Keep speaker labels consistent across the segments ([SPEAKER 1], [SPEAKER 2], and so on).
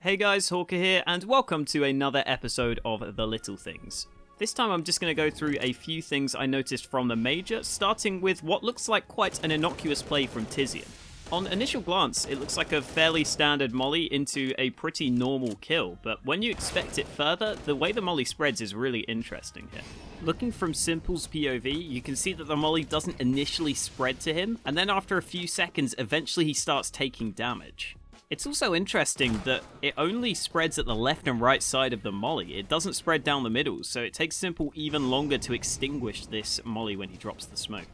[SPEAKER 1] Hey guys, Hawka here, and welcome to another episode of The Little Things. This time I'm just going to go through a few things I noticed from the Major, starting with what looks like quite an innocuous play from Tizian. On initial glance, it looks like a fairly standard molly into a pretty normal kill, but when you expect it further, the way the molly spreads is really interesting here. Looking from Simple's POV, you can see that the molly doesn't initially spread to him, and then after a few seconds, eventually he starts taking damage. It's also interesting that it only spreads at the left and right side of the molly. It doesn't spread down the middle, so it takes Simple even longer to extinguish this molly when he drops the smoke.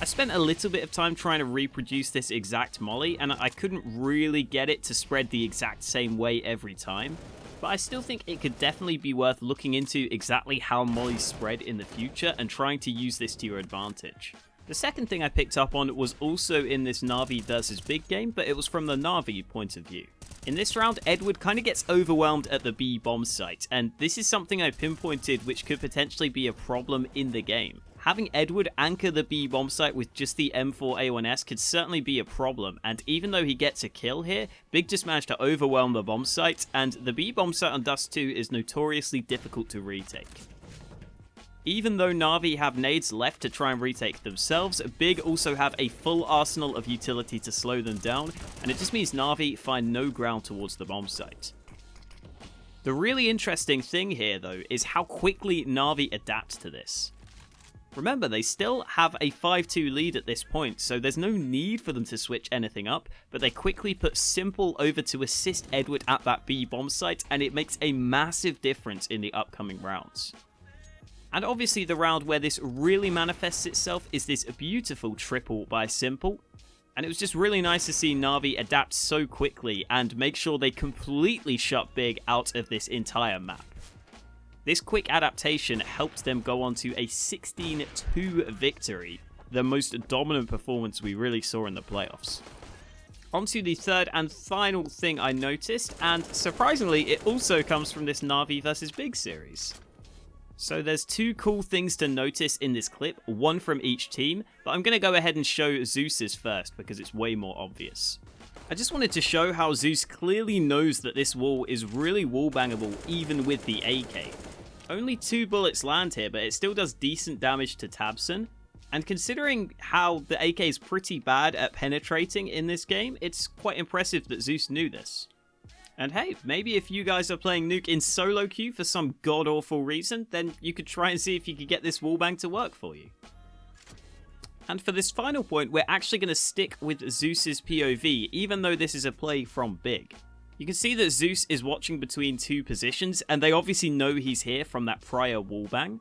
[SPEAKER 1] I spent a little bit of time trying to reproduce this exact molly, and I couldn't really get it to spread the exact same way every time. But I still think it could definitely be worth looking into exactly how mollies spread in the future and trying to use this to your advantage. The second thing I picked up on was also in this Na'Vi versus Big game, but it was from the Na'Vi point of view. In this round, Edward kind of gets overwhelmed at the B bomb site, and this is something I pinpointed which could potentially be a problem in the game. Having Edward anchor the B bomb site with just the M4A1S could certainly be a problem, and even though he gets a kill here, Big just managed to overwhelm the bomb site, and the B bomb site on Dust 2 is notoriously difficult to retake. Even though Na'Vi have nades left to try and retake themselves, Big also have a full arsenal of utility to slow them down, and it just means Na'Vi find no ground towards the bomb site. The really interesting thing here, though, is how quickly Na'Vi adapts to this. Remember, they still have a 5-2 lead at this point, so there's no need for them to switch anything up, but they quickly put Simple over to assist Edward at that B bomb site, and it makes a massive difference in the upcoming rounds. And obviously the round where this really manifests itself is this beautiful triple by Simple. And it was just really nice to see Na'Vi adapt so quickly and make sure they completely shut Big out of this entire map. This quick adaptation helped them go on to a 16-2 victory, the most dominant performance we really saw in the playoffs. On to the third and final thing I noticed, and surprisingly it also comes from this Na'Vi vs Big series. So there's two cool things to notice in this clip, one from each team, but I'm going to go ahead and show Zeus's first because it's way more obvious. I just wanted to show how Zeus clearly knows that this wall is really wallbangable even with the AK. Only 2 bullets land here, but it still does decent damage to Tabson. And considering how the AK is pretty bad at penetrating in this game, it's quite impressive that Zeus knew this. And hey, maybe if you guys are playing Nuke in solo queue for some god-awful reason, then you could try and see if you could get this wallbang to work for you. And for this final point, we're actually going to stick with Zeus's POV, even though this is a play from Big. You can see that Zeus is watching between 2 positions, and they obviously know he's here from that prior wallbang.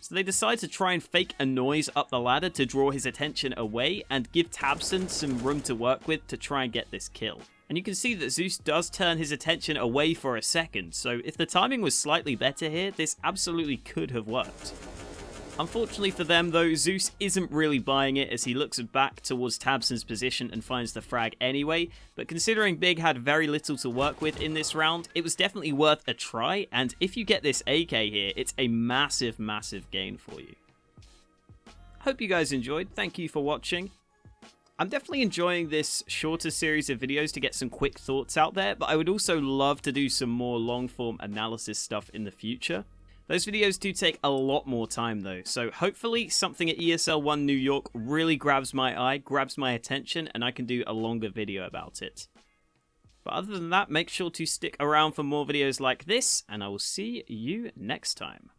[SPEAKER 1] So they decide to try and fake a noise up the ladder to draw his attention away, and give Tabson some room to work with to try and get this kill. And you can see that Zeus does turn his attention away for a second, so if the timing was slightly better here, this absolutely could have worked. Unfortunately for them though, Zeus isn't really buying it as he looks back towards Tabson's position and finds the frag anyway, but considering Big had very little to work with in this round, it was definitely worth a try, and if you get this AK here, it's a massive, massive gain for you. Hope you guys enjoyed, thank you for watching. I'm definitely enjoying this shorter series of videos to get some quick thoughts out there, but I would also love to do some more long-form analysis stuff in the future. Those videos do take a lot more time though, so hopefully something at ESL 1 New York really grabs my eye, grabs my attention, and I can do a longer video about it. But other than that, make sure to stick around for more videos like this, and I will see you next time.